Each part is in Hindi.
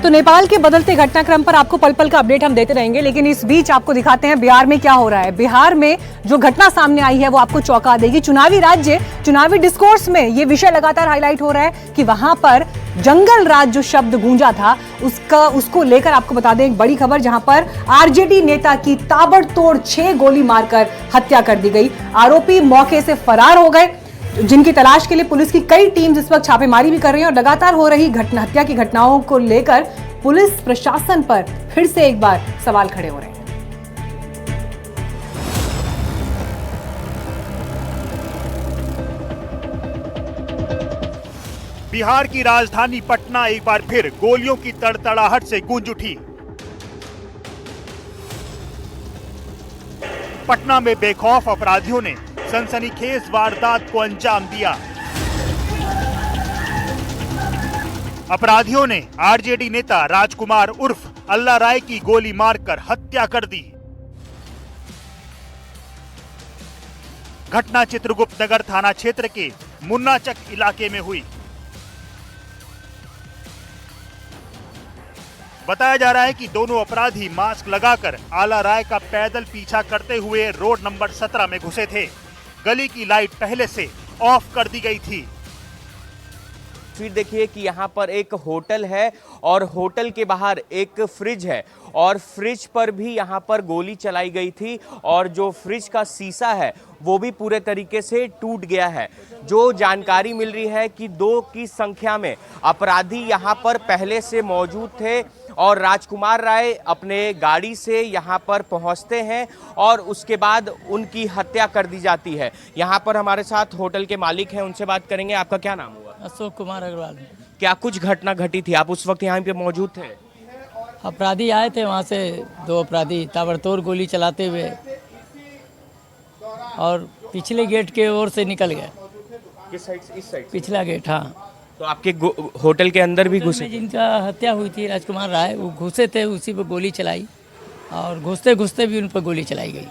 तो नेपाल के बदलते घटनाक्रम पर आपको पल पल का अपडेट हम देते रहेंगे, लेकिन इस बीच आपको दिखाते हैं बिहार में क्या हो रहा है। बिहार में जो घटना सामने आई है वो आपको चौंका देगी। चुनावी राज्य, चुनावी डिस्कोर्स में ये विषय लगातार हाईलाइट हो रहा है कि वहां पर जंगल राज जो शब्द गूंजा था उसको लेकर आपको बता दें एक बड़ी खबर, जहां पर आरजेडी नेता की ताबड़तोड़ 6 गोली मारकर हत्या कर दी गई। आरोपी मौके से फरार हो गए, जिनकी तलाश के लिए पुलिस की कई टीम्स इस वक्त छापेमारी भी कर रही हैं और लगातार हो रही हत्या की घटनाओं को लेकर पुलिस प्रशासन पर फिर से एक बार सवाल खड़े हो रहे हैं। बिहार की राजधानी पटना एक बार फिर गोलियों की तड़तड़ाहट से गूंज उठी। पटना में बेखौफ अपराधियों ने सनसनीखेज वारदात को अंजाम दिया। अपराधियों ने आरजेडी नेता राजकुमार उर्फ अल्लाह राय की गोली मारकर हत्या कर दी। घटना चित्रगुप्त नगर थाना क्षेत्र के मुन्नाचक इलाके में हुई। बताया जा रहा है कि दोनों अपराधी मास्क लगाकर आला राय का पैदल पीछा करते हुए रोड नंबर 17 में घुसे थे। गली की लाइट पहले से ऑफ कर दी गई थी। फिर देखिए कि यहाँ पर एक होटल है और होटल के बाहर एक फ्रिज है और फ्रिज पर भी यहाँ पर गोली चलाई गई थी और जो फ्रिज का शीशा है वो भी पूरे तरीके से टूट गया है। जो जानकारी मिल रही है कि 2 की संख्या में अपराधी यहाँ पर पहले से मौजूद थे और राजकुमार राय अपने गाड़ी से यहाँ पर पहुँचते हैं और उसके बाद उनकी हत्या कर दी जाती है। यहाँ पर हमारे साथ होटल के मालिक हैं, उनसे बात करेंगे। आपका क्या नाम हुआ? अशोक कुमार अग्रवाल। क्या कुछ घटना घटी थी? आप उस वक्त यहाँ पे मौजूद थे? अपराधी आए थे, वहाँ से 2 अपराधी ताबड़तोड़ गोली चलाते हुए और पिछले गेट के ओर से निकल गए। किस साइड से? इस साइड? पिछला गेट। हाँ। तो आपके होटल के अंदर भी घुसे? जिनका हत्या हुई थी राजकुमार राय, वो घुसे थे, उसी पर गोली चलाई और घुसते घुसते भी उन पर गोली चलाई गई।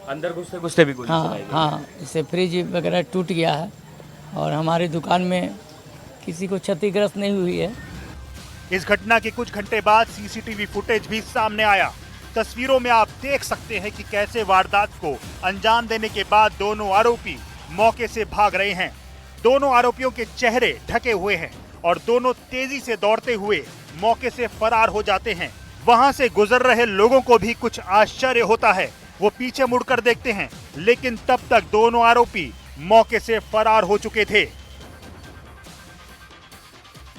अंदर घुसते घुसते भी गोली चलाई गई? हाँ, इससे फ्रिज वगैरह टूट गया है और हमारी दुकान में किसी को क्षतिग्रस्त नहीं हुई है। इस घटना के कुछ घंटे बाद सीसीटीवी फुटेज भी सामने आया। तस्वीरों में आप देख सकते हैं कि कैसे वारदात को अंजाम देने के बाद दोनों आरोपी मौके से भाग रहे हैं। दोनों आरोपियों के चेहरे ढके हुए हैं और दोनों तेजी से दौड़ते हुए मौके से फरार हो जाते हैं। वहां से गुजर रहे लोगों को भी कुछ आश्चर्य होता है। वो पीछे मुड़कर देखते हैं, लेकिन तब तक दोनों आरोपी मौके से फरार हो चुके थे।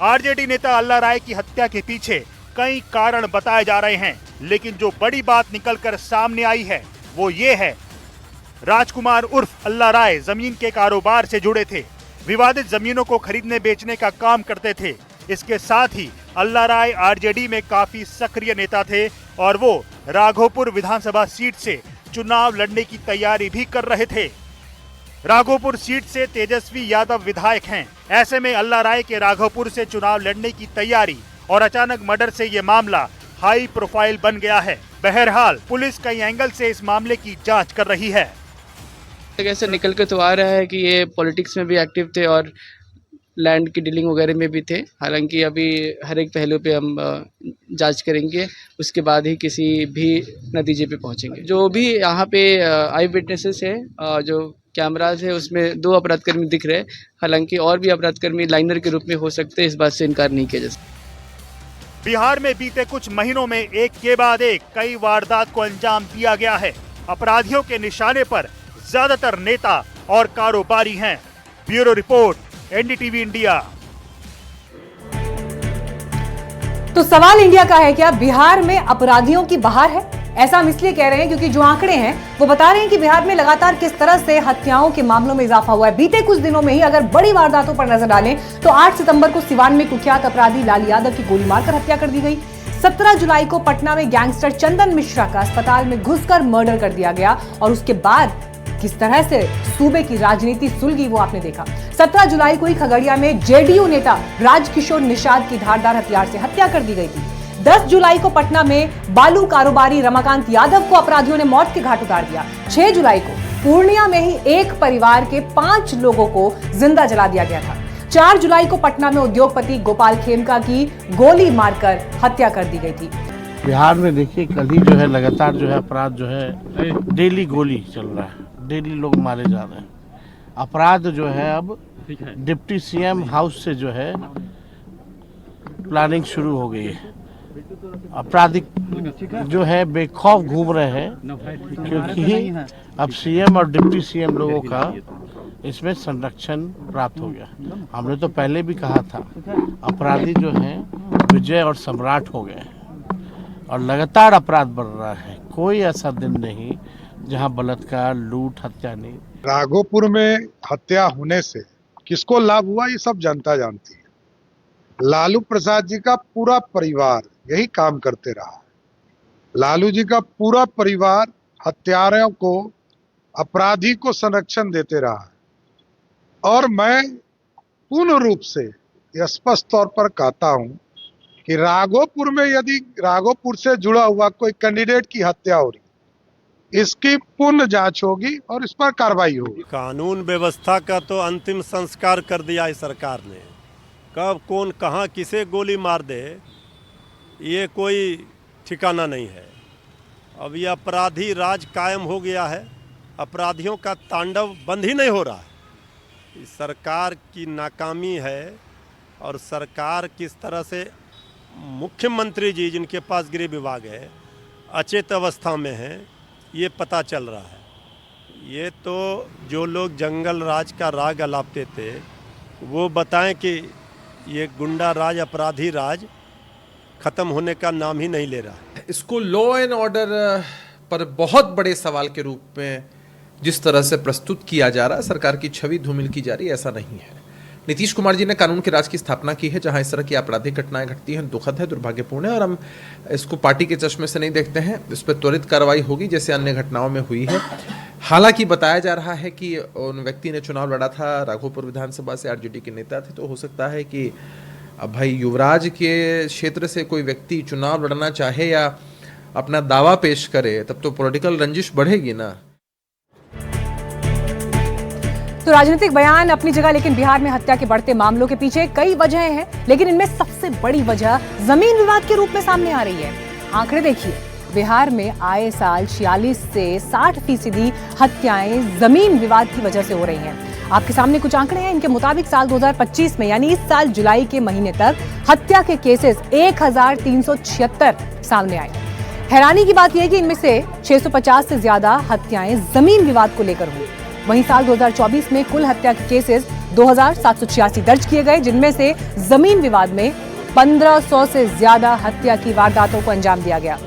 आरजेडी नेता अल्लाह राय की हत्या के पीछे कई कारण बताए जा रहे हैं, लेकिन जो बड़ी बात निकलकर सामने आई है वो ये है, राजकुमार उर्फ अल्लाह राय जमीन के कारोबार से जुड़े थे। विवादित जमीनों को खरीदने बेचने का काम करते थे। इसके साथ ही अल्लाह राय आरजेडी में काफी सक्रिय नेता थे और वो राघोपुर विधानसभा सीट से चुनाव लड़ने की तैयारी भी कर रहे थे। राघोपुर सीट से तेजस्वी यादव विधायक हैं। ऐसे में अल्लाह राय के राघोपुर से चुनाव लड़ने की तैयारी और अचानक मर्डर से ये मामला हाई प्रोफाइल बन गया है। बहरहाल पुलिस कई एंगल से इस मामले की जांच कर रही है। ऐसे निकल के तो आ रहा है कि ये पॉलिटिक्स में भी एक्टिव थे और लैंड की डीलिंग वगैरह में भी थे। हालांकि अभी हर एक पहलू पे हम जांच करेंगे, उसके बाद ही किसी भी नतीजे पे पहुंचेंगे। जो भी यहाँ पे आई विटनेसेस है, जो कैमराज है, उसमें 2 अपराधकर्मी दिख रहे हैं। हालांकि और भी अपराधकर्मी लाइनर के रूप में हो सकते हैं, इस बात से इनकार नहीं किया जा सकता। बिहार में बीते कुछ महीनों में एक के बाद एक कई वारदात को अंजाम दिया गया है। अपराधियों के निशाने पर ज्यादातर नेता और कारोबारी हैं। Bureau report, NDTV India. तो सवाल इंडिया का है, क्या बिहार में अपराधियों की बहार है? ऐसा हम इसलिए कह रहे हैं क्योंकि जो आंकड़े हैं वो बता रहे हैं कि बिहार में लगातार किस तरह से हत्याओं के मामलों में इजाफा हुआ है। बीते कुछ दिनों में ही अगर बड़ी वारदातों पर नजर डालें तो 8 सितंबर को सिवान में कुख्यात अपराधी लाल यादव की गोली मारकर हत्या कर दी गई। 17 जुलाई को पटना में गैंगस्टर चंदन मिश्रा का अस्पताल में घुसकर मर्डर कर दिया गया और उसके बाद किस तरह से सूबे की राजनीति सुलगी वो आपने देखा। 17 जुलाई को ही खगड़िया में जेडीयू नेता राजकिशोर निषाद की धारदार हथियार से हत्या कर दी गई थी। 10 जुलाई को पटना में बालू कारोबारी रमाकांत यादव को अपराधियों ने मौत के घाट उतार दिया। 6 जुलाई को पूर्णिया में ही एक परिवार के 5 लोगों को जिंदा जला दिया गया था। 4 जुलाई को पटना में उद्योगपति गोपाल खेमका की गोली मारकर हत्या कर दी गई थी। बिहार में देखिए कल ही जो है लगातार जो है अपराध जो है डेली गोली चल रहा है, डेली लोग मारे जा रहे हैं। अपराध जो है अब डिप्टी सीएम हाउस से जो है प्लानिंग शुरू हो गई है। आपराधिक जो है बेखौफ घूम रहे हैं क्योंकि अब सीएम और डिप्टी सीएम लोगों का इसमें संरक्षण प्राप्त हो गया। हमने तो पहले भी कहा था अपराधी जो हैं विजय और सम्राट हो गए हैं और लगातार अपराध बढ़ रहा है। कोई ऐसा दिन नहीं जहां बलात्कार, लूट, हत्या नहीं। राघोपुर में हत्या होने से किसको लाभ हुआ ये सब जनता जानती है। लालू प्रसाद जी का पूरा परिवार यही काम करते रहा। लालू जी का पूरा परिवार हत्यारों को, अपराधी को संरक्षण देते रहा और मैं पूर्ण रूप से स्पष्ट तौर पर कहता हूं कि राघोपुर में यदि राघोपुर से जुड़ा हुआ कोई कैंडिडेट की हत्या हो रही, इसकी पूर्ण जांच होगी और इस पर कार्रवाई होगी। कानून व्यवस्था का तो अंतिम संस्कार कर दिया है सरकार ने। कब कौन कहां किसे गोली मार दे ये कोई ठिकाना नहीं है। अब ये अपराधी राज कायम हो गया है, अपराधियों का तांडव बंद ही नहीं हो रहा है। सरकार की नाकामी है और सरकार किस तरह से मुख्यमंत्री जी जिनके पास गृह विभाग है अचेत अवस्था में है ये पता चल रहा है। ये तो जो लोग जंगल राज का राग अलापते थे वो बताएं कि ये गुंडा राज, अपराधी राज खत्म होने का नाम ही नहीं ले रहा है। इसको लॉ एंड ऑर्डर पर बहुत बड़े सवाल के रूप में जिस तरह से प्रस्तुत किया जा रहा है, सरकार की छवि धूमिल की जा रही है, ऐसा नहीं है। नीतीश कुमार जी ने कानून के राज की स्थापना की है। जहां इस तरह की आपराधिक घटनाएं घटती हैं दुखद है, दुर्भाग्यपूर्ण है और हम इसको पार्टी के चश्मे से नहीं देखते हैं। इस पर त्वरित कार्रवाई होगी जैसे अन्य घटनाओं में हुई है। हालांकि बताया जा रहा है कि उन व्यक्ति ने चुनाव लड़ा था, राघोपुर विधानसभा से आरजेडी के नेता थे, तो हो सकता है कि अब भाई युवराज के क्षेत्र से कोई व्यक्ति चुनाव लड़ना चाहे या अपना दावा पेश करे तब तो पॉलिटिकल रंजिश बढ़ेगी ना। तो राजनीतिक बयान अपनी जगह, लेकिन बिहार में हत्या के बढ़ते मामलों के पीछे कई वजहें हैं, लेकिन इनमें सबसे बड़ी वजह जमीन विवाद के रूप में सामने आ रही है। आंकड़े देखिए, बिहार में आए साल 46 से 60% हत्याएं जमीन विवाद की वजह से हो रही हैं। आपके सामने कुछ आंकड़े हैं। इनके मुताबिक साल 2025 में यानी इस साल जुलाई के महीने तक हत्या के केसेस 1376 सामने आए। हैरानी की बात यह है कि इनमें से 650 से ज्यादा हत्याएं जमीन विवाद को लेकर हुई। वहीं साल 2024 में कुल हत्या के केसेस 2786 दर्ज किए गए, जिनमें से जमीन विवाद में 1500 से ज्यादा हत्या की वारदातों को अंजाम दिया गया।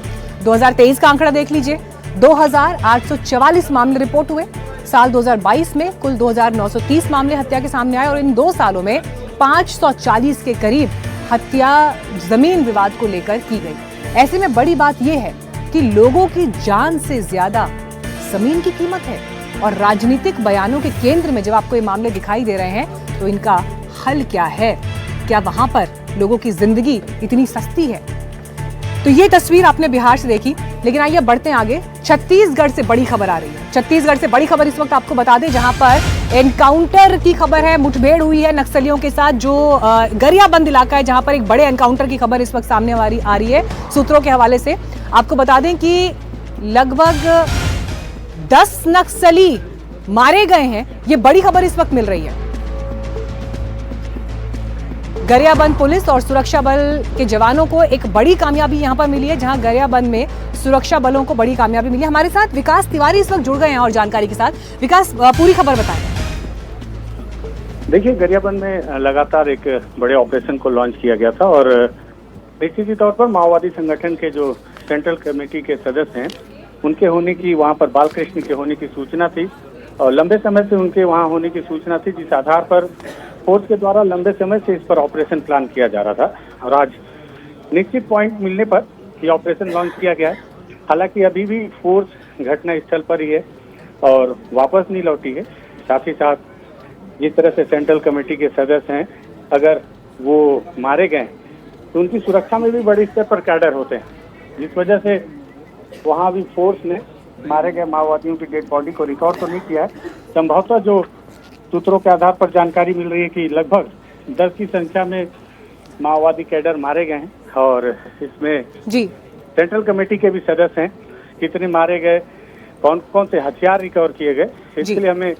2023 का आंकड़ा देख लीजिए, 2844 मामले रिपोर्ट हुए। साल 2022 में कुल 2930 मामले हत्या के सामने आए और इन 2 सालों में 540 के करीब हत्या जमीन विवाद को लेकर की गई। ऐसे में बड़ी बात यह है कि लोगों की जान से ज्यादा जमीन की कीमत है और राजनीतिक बयानों के केंद्र में जब आपको ये मामले दिखाई दे रहे हैं तो इनका हल क्या है? क्या वहां पर लोगों की जिंदगी इतनी सस्ती है? तो ये तस्वीर आपने बिहार से देखी, लेकिन आइए बढ़ते हैं आगे। छत्तीसगढ़ से बड़ी खबर आ रही है। छत्तीसगढ़ से बड़ी खबर इस वक्त आपको बता दें, जहां पर एनकाउंटर की खबर है, मुठभेड़ हुई है नक्सलियों के साथ, जो गरियाबंद इलाका है, जहां पर एक बड़े एनकाउंटर की खबर इस वक्त सामने आ रही है। सूत्रों के हवाले से आपको बता दें कि लगभग 10 नक्सली मारे गए हैं। ये बड़ी खबर इस वक्त मिल रही है। गरियाबंद पुलिस और सुरक्षा बल के जवानों को एक बड़ी कामयाबी यहां पर मिली है, जहां गरियाबंद में सुरक्षा बलों को बड़ी कामयाबी मिली है। हमारे साथ विकास तिवारी इस वक्त जुड़ गए हैं और जानकारी के साथ। विकास, पूरी खबर बताएं। देखिए, गरियाबंद में लगातार एक बड़े ऑपरेशन को लॉन्च किया गया था और निश्चित तौर पर माओवादी संगठन के जो सेंट्रल कमेटी के सदस्य हैं उनके होने की, वहां पर बालकृष्ण के होने की सूचना थी और लंबे समय से उनके वहां होने की सूचना थी, जिस आधार पर फोर्स के द्वारा लंबे समय से इस पर ऑपरेशन प्लान किया जा रहा था और आज निश्चित पॉइंट मिलने पर ये ऑपरेशन लॉन्च किया गया है। हालांकि अभी भी फोर्स घटना स्थल पर ही है और वापस नहीं लौटी है। साथ ही साथ जिस तरह से सेंट्रल कमेटी के सदस्य हैं, अगर वो मारे गए तो उनकी सुरक्षा में भी बड़े स्तर पर कैडर होते हैं, जिस वजह से वहाँ भी फोर्स ने मारे गए माओवादियों की डेड बॉडी को रिकॉर्ड तो नहीं किया है। संभवतः जो सूत्रों के आधार पर जानकारी मिल रही है कि लगभग 10 की संख्या में माओवादी कैडर मारे गए हैं और इसमें जी सेंट्रल कमेटी के भी सदस्य हैं। कितने मारे गए, कौन कौन से हथियार रिकवर किए गए, इसके लिए हमें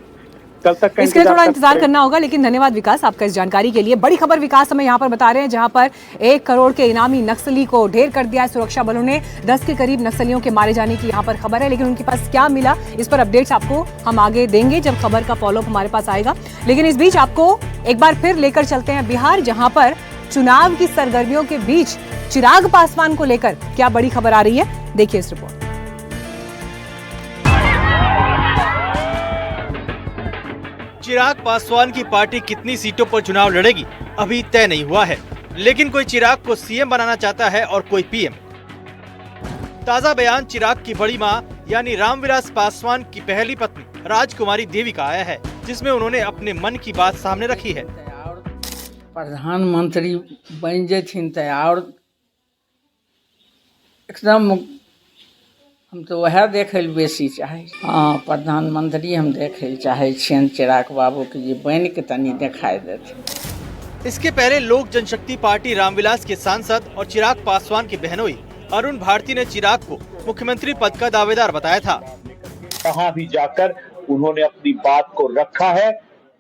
कल तक का इसके लिए थोड़ा इंतजार करना होगा। लेकिन धन्यवाद विकास आपका इस जानकारी के लिए। बड़ी खबर विकास हमें यहाँ पर बता रहे हैं, जहाँ पर 1 करोड़ के इनामी नक्सली को ढेर कर दिया है सुरक्षा बलों ने। 10 के करीब नक्सलियों के मारे जाने की यहाँ पर खबर है, लेकिन उनके पास क्या मिला इस पर अपडेट्स आपको हम आगे देंगे जब खबर का फॉलोअप हमारे पास आएगा। लेकिन इस बीच आपको एक बार फिर लेकर चलते हैं बिहार, जहाँ पर चुनाव की सरगर्मियों के बीच चिराग पासवान को लेकर क्या बड़ी खबर आ रही है, देखिए इस रिपोर्ट। चिराग पासवान की पार्टी कितनी सीटों पर चुनाव लड़ेगी अभी तय नहीं हुआ है, लेकिन कोई चिराग को सीएम बनाना चाहता है और कोई पीएम। ताजा बयान चिराग की बड़ी मां यानी रामविलास पासवान की पहली पत्नी राजकुमारी देवी का आया है, जिसमें उन्होंने अपने मन की बात सामने रखी है। प्रधानमंत्री बन जेथिन तो और एकदम हम तो वह देखे बेसी चाहे। हाँ, प्रधानमंत्री हम देखे चाहे छियन चिराग बाबू के जी बन के तनी दिखाई देते। इसके पहले लोक जनशक्ति पार्टी रामविलास के सांसद और चिराग पासवान की बहनोई अरुण भारती ने चिराग को मुख्यमंत्री पद का दावेदार बताया था। कहाँ भी जाकर उन्होंने अपनी बात को रखा है।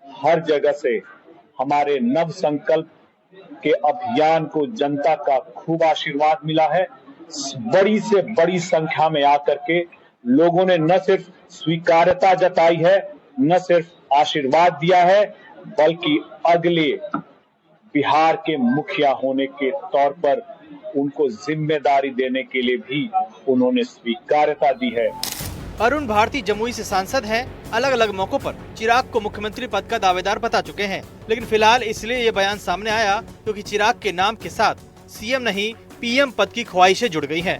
हर जगह से हमारे नव संकल्प के अभियान को जनता का खूब आशीर्वाद मिला है। बड़ी से बड़ी संख्या में आकर के लोगों ने न सिर्फ स्वीकार्यता जताई है, न सिर्फ आशीर्वाद दिया है, बल्कि अगले बिहार के मुखिया होने के तौर पर उनको जिम्मेदारी देने के लिए भी उन्होंने स्वीकार्यता दी है। अरुण भारती जमुई से सांसद हैं। अलग अलग मौकों पर चिराग को मुख्यमंत्री पद का दावेदार बता चुके हैं, लेकिन फिलहाल इसलिए ये बयान सामने आया क्योंकि चिराग के नाम के साथ सीएम नहीं पीएम पद की ख्वाहिशें जुड़ गई हैं।